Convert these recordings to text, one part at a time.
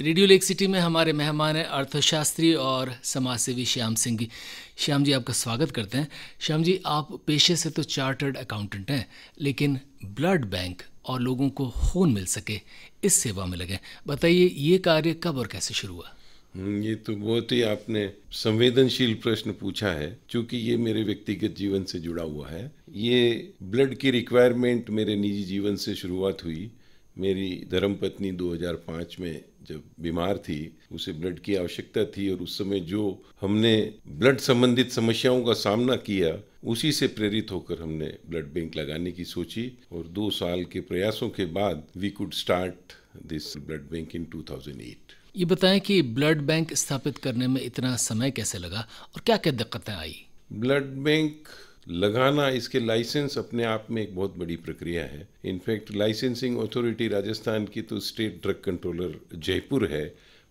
Radio lake city में हमारे मेहमान हैं अर्थशास्त्री और समाजसेवी श्याम सिंह जी। श्याम जी, आपका स्वागत करते हैं। श्याम जी, आप पेशे से तो चार्टर्ड अकाउंटेंट हैं, लेकिन ब्लड बैंक और लोगों को खून मिल सके इस सेवा में लगे। बताइए, ये कार्य कब और कैसे शुरू हुआ? ये तो बहुत ही आपने संवेदनशील प्रश्न पूछा है, क्योंकि ये मेरे व्यक्तिगत जीवन से जुड़ा हुआ है। ये ब्लड की रिक्वायरमेंट मेरे निजी जीवन से शुरुआत हुई। मेरी धर्मपत्नी 2005 में जब बीमार थी, उसे ब्लड की आवश्यकता थी, और उस समय जो हमने ब्लड संबंधित समस्याओं का सामना किया, उसी से प्रेरित होकर हमने ब्लड बैंक लगाने की सोची, और 2 साल के प्रयासों के बाद we could start this blood bank in 2008। ये बताएं कि ब्लड बैंक स्थापित करने में इतना समय कैसे लगा और क्या क्या दिक्कतें आई? ब्लड बैंक लगाना, इसके लाइसेंस अपने आप में एक बहुत बड़ी प्रक्रिया है। इनफैक्ट लाइसेंसिंग अथॉरिटी राजस्थान की तो स्टेट ड्रग कंट्रोलर जयपुर है,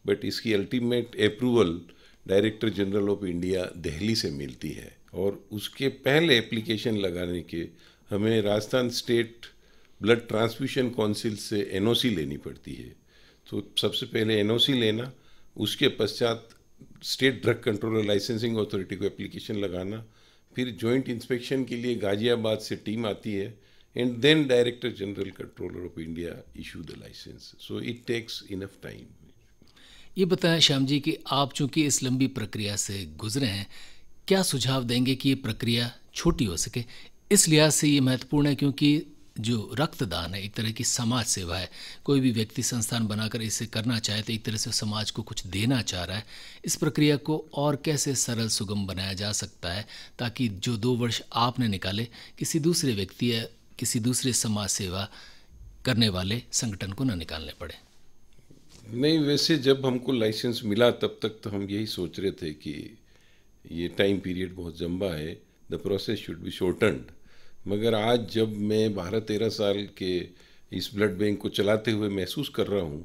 बट इसकी ultimate approval director general of India Delhi से मिलती है। और उसके पहले एप्लीकेशन लगाने के हमें Rajasthan state blood transfusion council से एनओसी लेनी पड़ती है। तो सबसे पहले एनओसी लेना, उसके पश्चात state drug controller licensing authority को एप्लीकेशन लगाना, फिर जॉइंट इंस्पेक्शन के लिए गाजियाबाद से टीम आती है, and then director general controller of India issue the license. So it takes enough time. ये बताएं श्याम जी कि आप चूंकि इस लंबी प्रक्रिया से गुजरे हैं, क्या सुझाव देंगे कि ये प्रक्रिया छोटी हो सके? इस लिहाज से ये महत्वपूर्ण है क्योंकि जो रक्तदान है एक तरह की समाज सेवा है। कोई भी व्यक्ति संस्थान बनाकर इसे करना चाहे तो एक तरह से समाज को कुछ देना चाह रहा है। इस प्रक्रिया को और कैसे सरल सुगम बनाया जा सकता है ताकि जो 2 वर्ष आपने निकाले किसी दूसरे व्यक्ति या किसी दूसरे समाज सेवा करने वाले संगठन को न निकालने पड़े? नहीं, वैसे जब हमको लाइसेंस मिला तब तक तो हम यही सोच रहे थे कि ये टाइम पीरियड बहुत लंबा है, the process should be shortened. मगर आज जब मैं 12-13 साल के इस ब्लड बैंक को चलाते हुए महसूस कर रहा हूँ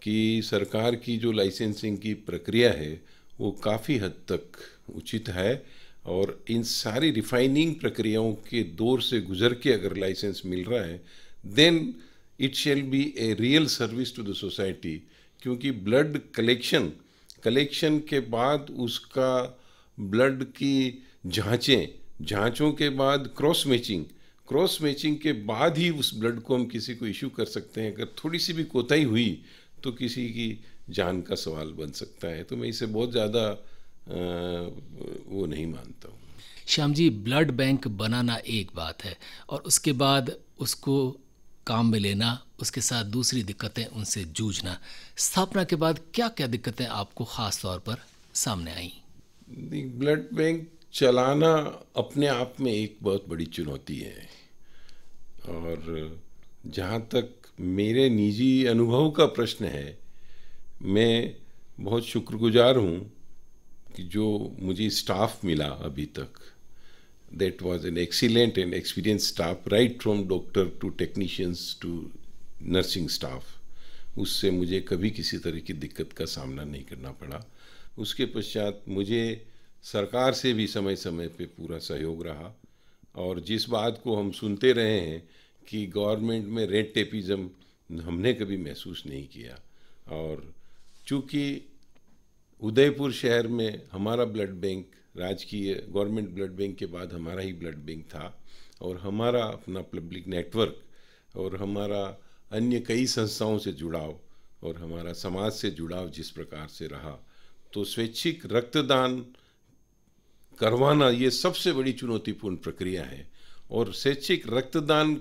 कि सरकार की जो लाइसेंसिंग की प्रक्रिया है वो काफ़ी हद तक उचित है, और इन सारी रिफाइनिंग प्रक्रियाओं के दौर से गुजर के अगर लाइसेंस मिल रहा है, then it shall be a real service to the society. क्योंकि ब्लड कलेक्शन के बाद उसका ब्लड की जांचों के बाद क्रॉस मैचिंग के बाद ही उस ब्लड को हम किसी को इशू कर सकते हैं। अगर थोड़ी सी भी कोताही हुई तो किसी की जान का सवाल बन सकता है। तो मैं इसे बहुत ज़्यादा वो नहीं मानता हूँ। श्याम जी, ब्लड बैंक बनाना एक बात है और उसके बाद उसको काम में लेना, उसके साथ दूसरी दिक्कतें, उनसे जूझना। स्थापना के बाद क्या क्या दिक्कतें आपको ख़ास तौर पर सामने आई? ब्लड बैंक चलाना अपने आप में एक बहुत बड़ी चुनौती है, और जहाँ तक मेरे निजी अनुभव का प्रश्न है, मैं बहुत शुक्रगुजार हूँ कि जो मुझे स्टाफ मिला अभी तक, that was an excellent and experience staff, right from doctor to technicians to nursing staff. उससे मुझे कभी किसी तरह की दिक्कत का सामना नहीं करना पड़ा। उसके पश्चात मुझे सरकार से भी समय समय पे पूरा सहयोग रहा, और जिस बात को हम सुनते रहे हैं कि गवर्नमेंट में रेड टेपिज्म, हमने कभी महसूस नहीं किया। और चूँकि उदयपुर शहर में हमारा ब्लड बैंक राजकीय गवर्नमेंट ब्लड बैंक के बाद हमारा ही ब्लड बैंक था, और हमारा अपना पब्लिक नेटवर्क और हमारा अन्य कई संस्थाओं से जुड़ाव और हमारा समाज से जुड़ाव जिस प्रकार से रहा, तो स्वैच्छिक रक्तदान करवाना ये सबसे बड़ी चुनौतीपूर्ण प्रक्रिया है। और स्वैच्छिक रक्तदान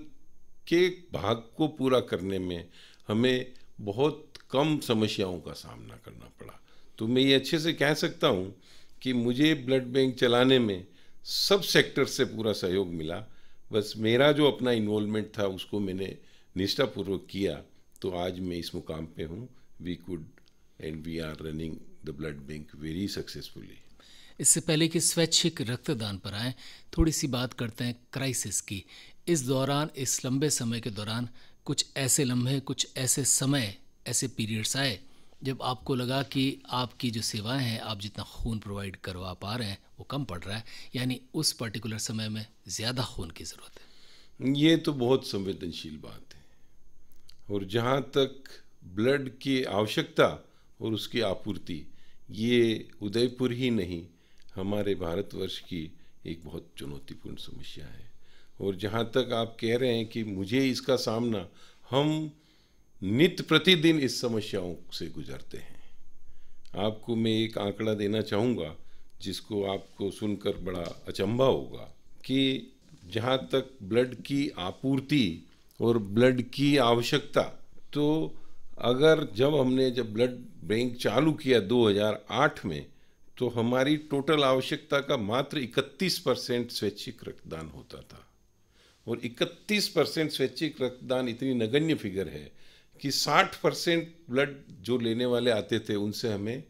के भाग को पूरा करने में हमें बहुत कम समस्याओं का सामना करना पड़ा। तो मैं ये अच्छे से कह सकता हूँ कि मुझे ब्लड बैंक चलाने में सब सेक्टर से पूरा सहयोग मिला। बस मेरा जो अपना इन्वॉल्वमेंट था उसको मैंने निष्ठापूर्वक किया, तो आज मैं इस मुकाम पे हूँ। We could and we are running the blood bank very successfully. इससे पहले कि स्वैच्छिक रक्तदान पर आएँ, थोड़ी सी बात करते हैं क्राइसिस की। इस दौरान, इस लंबे समय के दौरान कुछ ऐसे लम्हे, कुछ ऐसे समय, ऐसे पीरियड्स आए जब आपको लगा कि आपकी जो सेवाएं हैं, आप जितना खून प्रोवाइड करवा पा रहे हैं वो कम पड़ रहा है, यानी उस पर्टिकुलर समय में ज़्यादा खून की ज़रूरत है? ये तो बहुत संवेदनशील बात है, और जहाँ तक ब्लड की आवश्यकता और उसकी आपूर्ति, ये उदयपुर ही नहीं हमारे भारतवर्ष की एक बहुत चुनौतीपूर्ण समस्या है। और जहाँ तक आप कह रहे हैं कि मुझे इसका सामना, हम नित्य प्रतिदिन इस समस्याओं से गुजरते हैं। आपको मैं एक आंकड़ा देना चाहूँगा जिसको आपको सुनकर बड़ा अचंभा होगा कि जहाँ तक ब्लड की आपूर्ति और ब्लड की आवश्यकता, तो अगर जब ब्लड बैंक चालू किया 2008 में, तो हमारी टोटल आवश्यकता का मात्र 31% स्वैच्छिक रक्तदान होता था। और 31% स्वैच्छिक रक्तदान इतनी नगण्य फिगर है कि 60% ब्लड जो लेने वाले आते थे उनसे हमें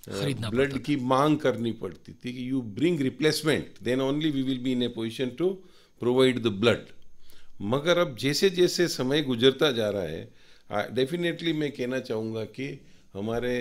ब्लड की मांग करनी पड़ती थी कि you bring replacement, then only we will be in a position to provide the blood. मगर अब जैसे जैसे समय गुजरता जा रहा है, डेफिनेटली मैं कहना चाहूँगा कि हमारे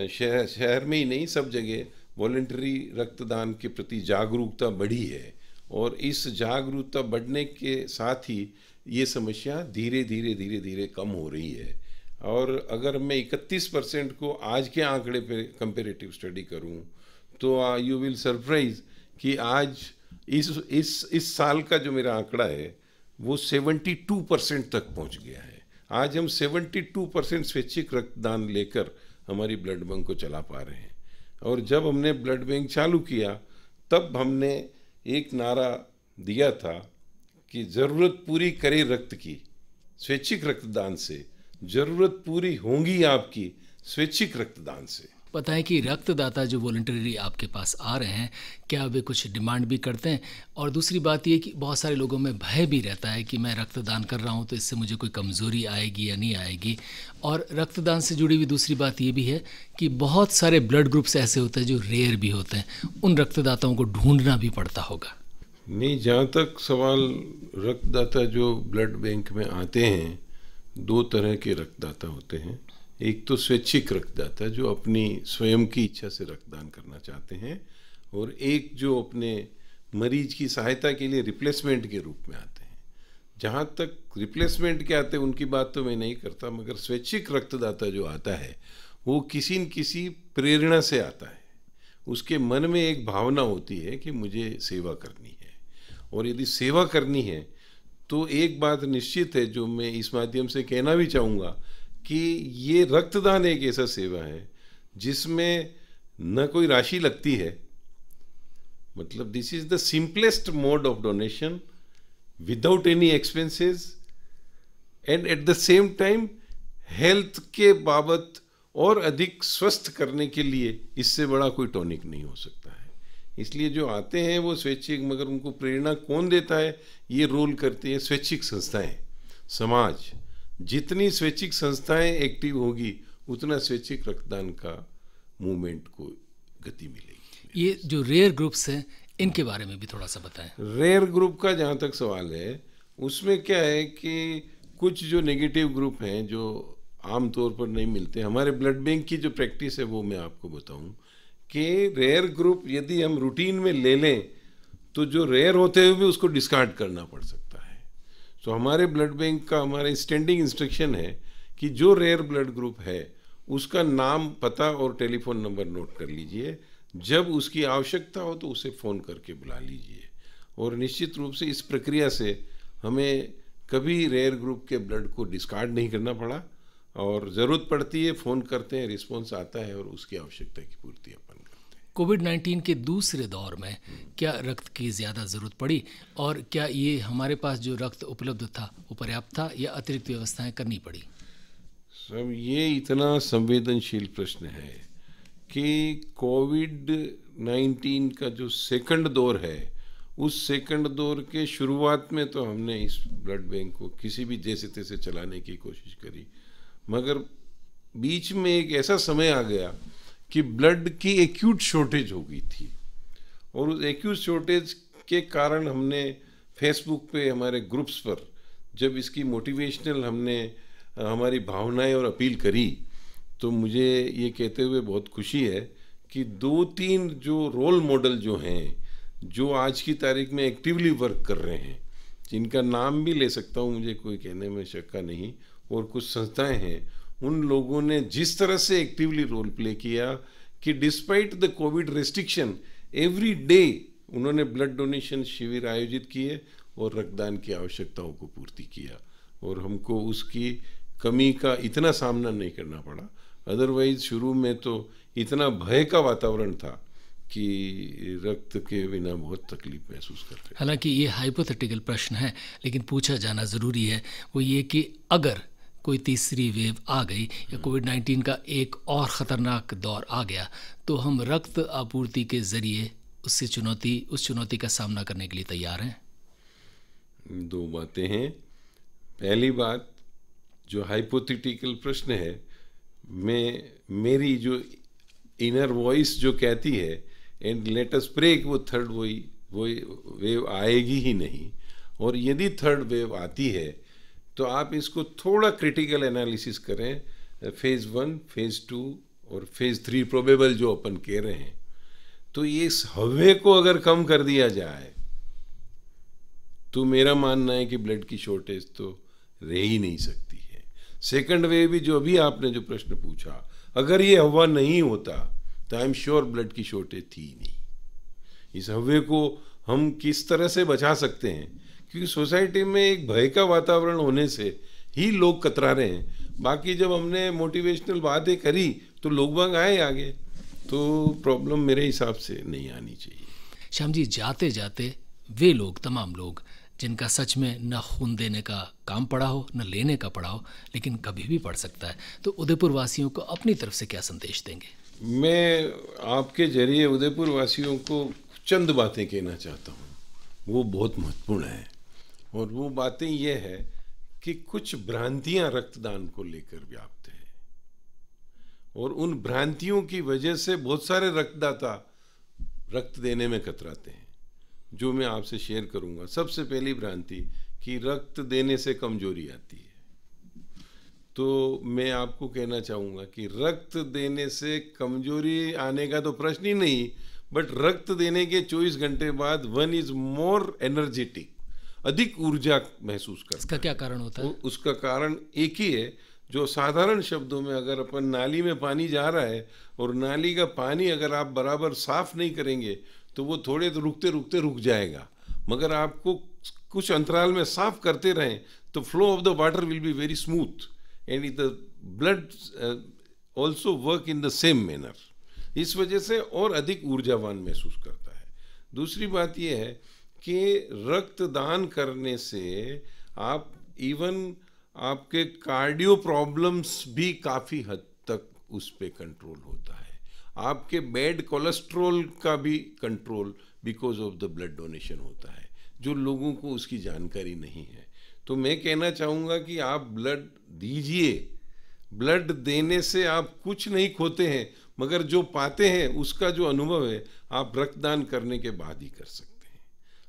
शहर में ही नहीं, सब जगह वॉलेंटरी रक्तदान के प्रति जागरूकता बढ़ी है। और इस जागरूकता बढ़ने के साथ ही ये समस्या धीरे धीरे कम हो रही है। और अगर मैं 31% को आज के आंकड़े पे कंपेरेटिव स्टडी करूं, तो यू विल सरप्राइज कि आज इस साल का जो मेरा आंकड़ा है वो 72% तक पहुंच गया है। आज हम 72% स्वैच्छिक रक्तदान लेकर हमारी ब्लड बैंक को चला पा रहे हैं। और जब हमने ब्लड बैंक चालू किया, तब हमने एक नारा दिया था कि ज़रूरत पूरी करे रक्त की स्वैच्छिक रक्तदान से, ज़रूरत पूरी होंगी आपकी स्वैच्छिक रक्तदान से। पता है कि रक्तदाता जो वॉलंटरी आपके पास आ रहे हैं, क्या वे कुछ डिमांड भी करते हैं? और दूसरी बात ये कि बहुत सारे लोगों में भय भी रहता है कि मैं रक्तदान कर रहा हूँ तो इससे मुझे कोई कमज़ोरी आएगी या नहीं आएगी। और रक्तदान से जुड़ी हुई दूसरी बात ये भी है कि बहुत सारे ब्लड ग्रुप्स ऐसे होते हैं जो रेयर भी होते हैं, उन रक्तदाताओं को ढूंढना भी पड़ता होगा। नहीं, जहाँ तक सवाल रक्तदाता जो ब्लड बैंक में आते हैं, दो तरह के रक्तदाता होते हैं। एक तो स्वैच्छिक रक्तदाता जो अपनी स्वयं की इच्छा से रक्तदान करना चाहते हैं, और एक जो अपने मरीज की सहायता के लिए रिप्लेसमेंट के रूप में आते हैं। जहाँ तक रिप्लेसमेंट के आते हैं उनकी बात तो मैं नहीं करता, मगर स्वैच्छिक रक्तदाता जो आता है वो किसी न किसी प्रेरणा से आता है। उसके मन में एक भावना होती है कि मुझे सेवा करनी है, और यदि सेवा करनी है तो एक बात निश्चित है जो मैं इस माध्यम से कहना भी चाहूँगा कि ये रक्तदान एक ऐसा सेवा है जिसमें न कोई राशि लगती है। मतलब this is the simplest mole of donation without any expenses, and at the same time health के बाबत और अधिक स्वस्थ करने के लिए इससे बड़ा कोई टॉनिक नहीं हो सकता है। इसलिए जो आते हैं वो स्वैच्छिक, मगर उनको प्रेरणा कौन देता है? ये रोल करती है स्वैच्छिक संस्थाएं, समाज। जितनी स्वैच्छिक संस्थाएं एक्टिव होगी उतना स्वैच्छिक रक्तदान का मूवमेंट को गति मिलेगी। ये जो रेयर ग्रुप्स हैं इनके बारे में भी थोड़ा सा बताएं। रेयर ग्रुप का जहाँ तक सवाल है, उसमें क्या है कि कुछ जो नेगेटिव ग्रुप हैं जो आमतौर पर नहीं मिलते, हमारे ब्लड बैंक की जो प्रैक्टिस है वो मैं आपको बताऊं कि रेयर ग्रुप यदि हम रूटीन में ले लें तो जो रेयर होते हुए भी उसको डिस्कार्ड करना पड़ सकता है। तो हमारे ब्लड बैंक का हमारे स्टैंडिंग इंस्ट्रक्शन है कि जो रेयर ब्लड ग्रुप है उसका नाम, पता और टेलीफोन नंबर नोट कर लीजिए। जब उसकी आवश्यकता हो तो उसे फ़ोन करके बुला लीजिए। और निश्चित रूप से इस प्रक्रिया से हमें कभी रेयर ग्रुप के ब्लड को डिस्कार्ड नहीं करना पड़ा, और ज़रूरत पड़ती है फ़ोन करते हैं, रिस्पॉन्स आता है और उसकी आवश्यकता की पूर्ति अपन करते हैं। कोविड-19 के दूसरे दौर में क्या रक्त की ज़्यादा ज़रूरत पड़ी, और क्या ये हमारे पास जो रक्त उपलब्ध था वो पर्याप्त था या अतिरिक्त व्यवस्थाएं करनी पड़ी? सब ये इतना संवेदनशील प्रश्न है कि कोविड-19 का जो सेकंड दौर है, उस सेकंड दौर के शुरुआत में तो हमने इस ब्लड बैंक को किसी भी जैसे तैसे चलाने की कोशिश करी, मगर बीच में एक ऐसा समय आ गया कि ब्लड की एक्यूट शॉर्टेज हो गई थी। और उस एक्यूट शॉर्टेज के कारण हमने फेसबुक पे हमारे ग्रुप्स पर जब इसकी मोटिवेशनल हमने हमारी भावनाएं और अपील करी, तो मुझे ये कहते हुए बहुत खुशी है कि 2-3 जो रोल मॉडल जो हैं, जो आज की तारीख में एक्टिवली वर्क कर रहे हैं, जिनका नाम भी ले सकता हूँ, मुझे कोई कहने में शक्का नहीं, और कुछ संस्थाएं हैं, उन लोगों ने जिस तरह से एक्टिवली रोल प्ले किया कि despite the Covid restriction every day उन्होंने ब्लड डोनेशन शिविर आयोजित किए और रक्तदान की आवश्यकताओं को पूर्ति किया, और हमको उसकी कमी का इतना सामना नहीं करना पड़ा। अदरवाइज शुरू में तो इतना भय का वातावरण था कि रक्त के बिना बहुत तकलीफ महसूस करते हैं। हालांकि ये हाइपोथेटिकल प्रश्न है, लेकिन पूछा जाना ज़रूरी है। वो ये कि अगर कोई तीसरी वेव आ गई या कोविड-19 का एक और ख़तरनाक दौर आ गया, तो हम रक्त आपूर्ति के ज़रिए उस चुनौती का सामना करने के लिए तैयार हैं? दो बातें हैं। पहली बात, जो हाइपोथेटिकल प्रश्न है, मेरी जो इनर वॉइस जो कहती है एंड लेट अस प्रे, वो थर्ड वेव आएगी ही नहीं, और यदि थर्ड वेव आती है तो आप इसको थोड़ा क्रिटिकल एनालिसिस करें, फेज़ 1, फेज़ 2 और फेज़ 3 प्रोबेबल जो अपन कह रहे हैं, तो ये इस हवे को अगर कम कर दिया जाए तो मेरा मानना है कि ब्लड की शॉर्टेज तो रह ही नहीं सकती है। सेकंड वेव भी, जो अभी आपने जो प्रश्न पूछा, अगर ये हवा नहीं होता तो आई एम श्योर ब्लड की शॉर्टेज थी ही नहीं। इस हवे को हम किस तरह से बचा सकते हैं, क्योंकि सोसाइटी में एक भय का वातावरण होने से ही लोग कतरा रहे हैं। बाकी जब हमने मोटिवेशनल बातें करी तो लोग बाग आए आगे, तो प्रॉब्लम मेरे हिसाब से नहीं आनी चाहिए। श्याम जी, जाते जाते वे लोग, तमाम लोग जिनका सच में न खून देने का काम पड़ा हो न लेने का पड़ा हो, लेकिन कभी भी पड़ सकता है, तो उदयपुर वासियों को अपनी तरफ से क्या संदेश देंगे? मैं आपके जरिए उदयपुर वासियों को चंद बातें कहना चाहता हूँ, वो बहुत महत्वपूर्ण है। और वो बातें ये है कि कुछ भ्रांतियाँ रक्तदान को लेकर व्याप्त है, और उन भ्रांतियों की वजह से बहुत सारे रक्तदाता रक्त देने में कतराते हैं, जो मैं आपसे शेयर करूंगा। सबसे पहली भ्रांति कि रक्त देने से कमजोरी आती है। तो मैं आपको कहना चाहूँगा कि रक्त देने से कमजोरी आने का तो प्रश्न ही नहीं, बट रक्त देने के 24 घंटे बाद वन इज मोर एनर्जेटिक, अधिक ऊर्जा महसूस करता है। इसका क्या कारण होता है? उसका कारण एक ही है, जो साधारण शब्दों में, अगर अपन नाली में पानी जा रहा है और नाली का पानी अगर आप बराबर साफ नहीं करेंगे तो वो थोड़े तो रुकते रुकते रुक जाएगा, मगर आपको कुछ अंतराल में साफ करते रहें तो flow of the water will be very smooth and the blood also work in the same manner. इस वजह से और अधिक ऊर्जावान महसूस करता है। दूसरी बात यह है कि रक्तदान करने से आप इवन आपके कार्डियो प्रॉब्लम्स भी काफ़ी हद तक उस पर कंट्रोल होता है। आपके बैड कोलेस्ट्रॉल का भी control because of the blood donation होता है, जो लोगों को उसकी जानकारी नहीं है। तो मैं कहना चाहूँगा कि आप ब्लड दीजिए। ब्लड देने से आप कुछ नहीं खोते हैं, मगर जो पाते हैं उसका जो अनुभव है आप रक्तदान करने के बाद ही कर सकते हैं।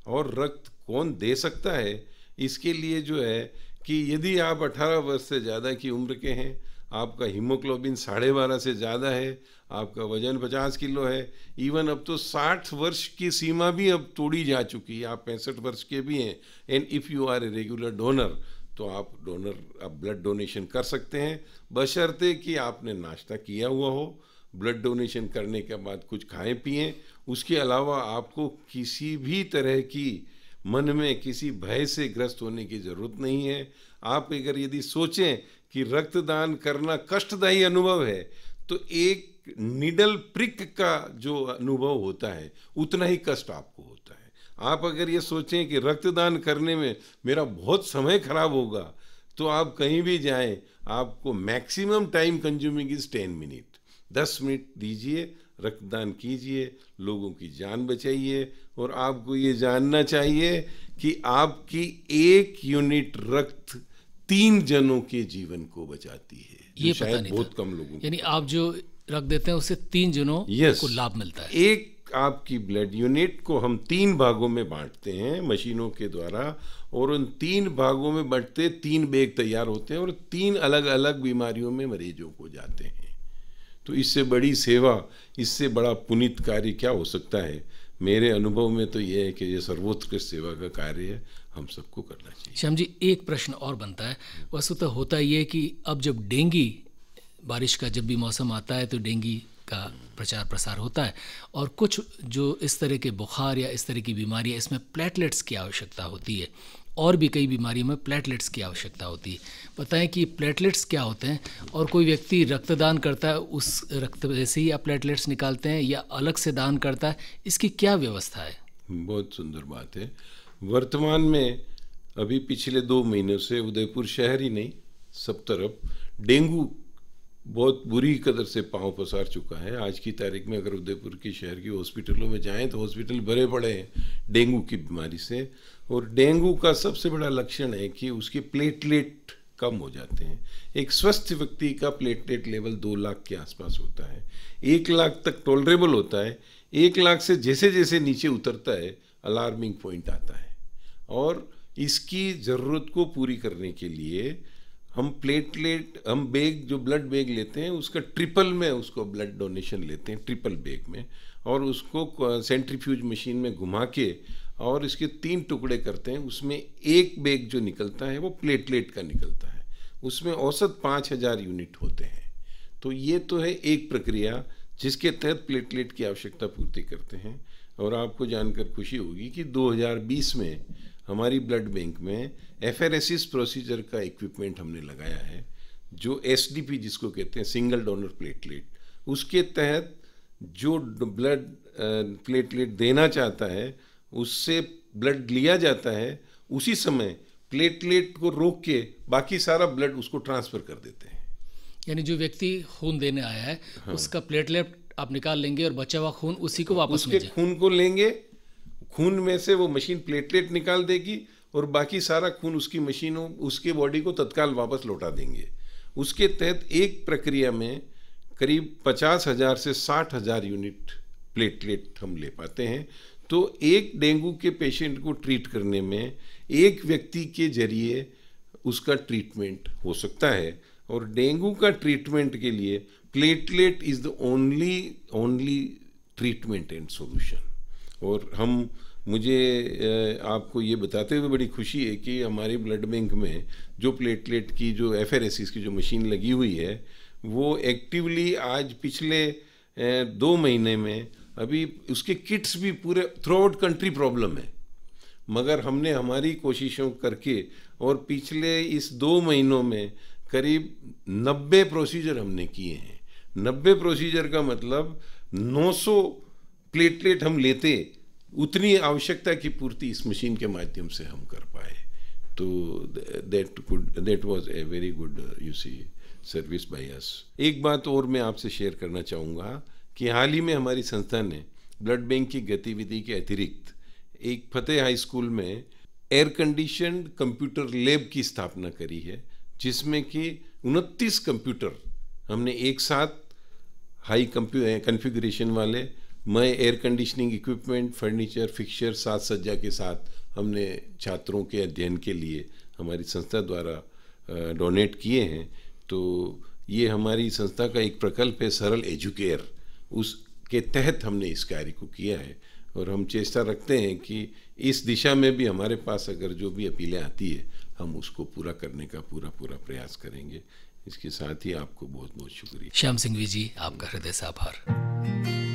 और रक्त कौन दे सकता है, इसके लिए जो है कि यदि आप 18 वर्ष से ज़्यादा की उम्र के हैं, आपका हीमोग्लोबिन 12.5 से ज़्यादा है, आपका वजन 50 किलो है, इवन अब तो 60 वर्ष की सीमा भी अब तोड़ी जा चुकी है, आप 65 वर्ष के भी हैं, and if you are a regular donor तो आप ब्लड डोनेशन कर सकते हैं, बशर्ते कि आपने नाश्ता किया हुआ हो। ब्लड डोनेशन करने के बाद कुछ खाएं पिएं। उसके अलावा आपको किसी भी तरह की मन में किसी भय से ग्रस्त होने की ज़रूरत नहीं है। आप अगर यदि सोचें कि रक्तदान करना कष्टदायी अनुभव है, तो एक निडल प्रिक का जो अनुभव होता है उतना ही कष्ट आपको होता है। आप अगर ये सोचें कि रक्तदान करने में मेरा बहुत समय खराब होगा, तो आप कहीं भी जाएं, आपको maximum time consuming is 10 minute. 10 minute दीजिए, रक्तदान कीजिए, लोगों की जान बचाइए। और आपको ये जानना चाहिए कि आपकी 1 यूनिट रक्त 3 जनों के जीवन को बचाती है, ये शायद बहुत कम लोगों को। यानी आप जो रख देते हैं उससे 3 जनों को लाभ मिलता है। एक आपकी ब्लड यूनिट को हम 3 भागों में बांटते हैं मशीनों के द्वारा, और उन 3 भागों में बंटते 3 बैग तैयार होते हैं और 3 अलग अलग बीमारियों में मरीजों को जाते हैं। तो इससे बड़ी सेवा, इससे बड़ा पुनीत कार्य क्या हो सकता है? मेरे अनुभव में तो यह है कि यह सर्वोत्कृष्ट सेवा का कार्य है, हम सबको करना चाहिए। श्याम जी, एक प्रश्न और बनता है। वस्तुतः होता ये कि अब जब डेंगू बारिश का जब भी मौसम आता है तो डेंगू का प्रचार प्रसार होता है, और कुछ जो इस तरह के बुखार या इस तरह की बीमारियाँ, इसमें प्लेटलेट्स की आवश्यकता होती है, और भी कई बीमारियों में प्लेटलेट्स की आवश्यकता होती है। बताएं कि प्लेटलेट्स क्या होते हैं, और कोई व्यक्ति रक्तदान करता है उस रक्त से ही आप प्लेटलेट्स निकालते हैं या अलग से दान करता है, इसकी क्या व्यवस्था है? बहुत सुंदर बात है। वर्तमान में अभी पिछले 2 महीनों से उदयपुर शहर ही नहीं, सब तरफ डेंगू बहुत बुरी कदर से पांव पसार चुका है। आज की तारीख में अगर उदयपुर की शहर की हॉस्पिटलों में जाएं तो हॉस्पिटल भरे पड़े हैं डेंगू की बीमारी से। और डेंगू का सबसे बड़ा लक्षण है कि उसके प्लेटलेट कम हो जाते हैं। एक स्वस्थ व्यक्ति का प्लेटलेट लेवल 2 लाख के आसपास होता है, 1 लाख तक टॉलरेबल होता है। 1 लाख से जैसे जैसे नीचे उतरता है अलार्मिंग पॉइंट आता है, और इसकी ज़रूरत को पूरी करने के लिए हम बैग, जो ब्लड बैग लेते हैं उसका ट्रिपल में उसको ब्लड डोनेशन लेते हैं, ट्रिपल बैग में, और उसको सेंट्रीफ्यूज मशीन में घुमा के और इसके 3 टुकड़े करते हैं। उसमें एक बैग जो निकलता है वो प्लेटलेट का निकलता है, उसमें औसत 5000 यूनिट होते हैं। तो ये तो है एक प्रक्रिया जिसके तहत प्लेटलेट की आवश्यकता पूर्ति करते हैं। और आपको जानकर खुशी होगी कि 2020 में हमारी ब्लड बैंक में एफेरेसिस प्रोसीजर का इक्विपमेंट हमने लगाया है, जो एसडीपी जिसको कहते हैं, सिंगल डोनर प्लेटलेट। उसके तहत जो ब्लड प्लेटलेट देना चाहता है उससे ब्लड लिया जाता है, उसी समय प्लेटलेट को रोक के बाकी सारा ब्लड उसको ट्रांसफ़र कर देते हैं। यानी जो व्यक्ति खून देने आया है, हाँ, उसका प्लेटलेट आप निकाल लेंगे और बचा हुआ खून उसी को वापस उसके खून को लेंगे, खून में से वो मशीन प्लेटलेट निकाल देगी और बाकी सारा खून उसकी मशीनों, उसके बॉडी को तत्काल वापस लौटा देंगे। उसके तहत एक प्रक्रिया में करीब 50,000 से 60,000 यूनिट प्लेटलेट हम ले पाते हैं। तो एक डेंगू के पेशेंट को ट्रीट करने में एक व्यक्ति के जरिए उसका ट्रीटमेंट हो सकता है। और डेंगू का ट्रीटमेंट के लिए platelet is the only treatment and solution. और मुझे आपको ये बताते हुए बड़ी खुशी है कि हमारी ब्लड बैंक में जो प्लेटलेट की, जो एफेरेसिस की जो मशीन लगी हुई है, वो एक्टिवली आज पिछले 2 महीने में, अभी उसके किट्स भी पूरे थ्रू आउट कंट्री प्रॉब्लम है, मगर हमने हमारी कोशिशों करके और पिछले इस 2 महीनों में करीब 90 प्रोसीजर हमने किए हैं। 90 प्रोसीजर का मतलब 900 प्लेटलेट हम लेते, उतनी आवश्यकता की पूर्ति इस मशीन के माध्यम से हम कर पाए। तो that was a very good service by us. एक बात और मैं आपसे शेयर करना चाहूँगा कि हाल ही में हमारी संस्था ने ब्लड बैंक की गतिविधि के अतिरिक्त एक फतेह हाई स्कूल में एयर कंडीशन्ड कंप्यूटर लैब की स्थापना करी है, जिसमें कि 29 कंप्यूटर हमने एक साथ हाई कॉन्फ़िगरेशन वाले air conditioning equipment, furniture, fixture, साज सज्जा के साथ हमने छात्रों के अध्ययन के लिए हमारी संस्था द्वारा डोनेट किए हैं। तो ये हमारी संस्था का एक प्रकल्प है, सरल एजुकेयर, उसके तहत हमने इस कार्य को किया है। और हम चेष्टा रखते हैं कि इस दिशा में भी हमारे पास अगर जो भी अपीलें आती है, हम उसको पूरा करने का पूरा प्रयास करेंगे। इसके साथ ही आपको बहुत बहुत शुक्रिया। श्याम सिंघवी जी, आपका हृदय से आभार।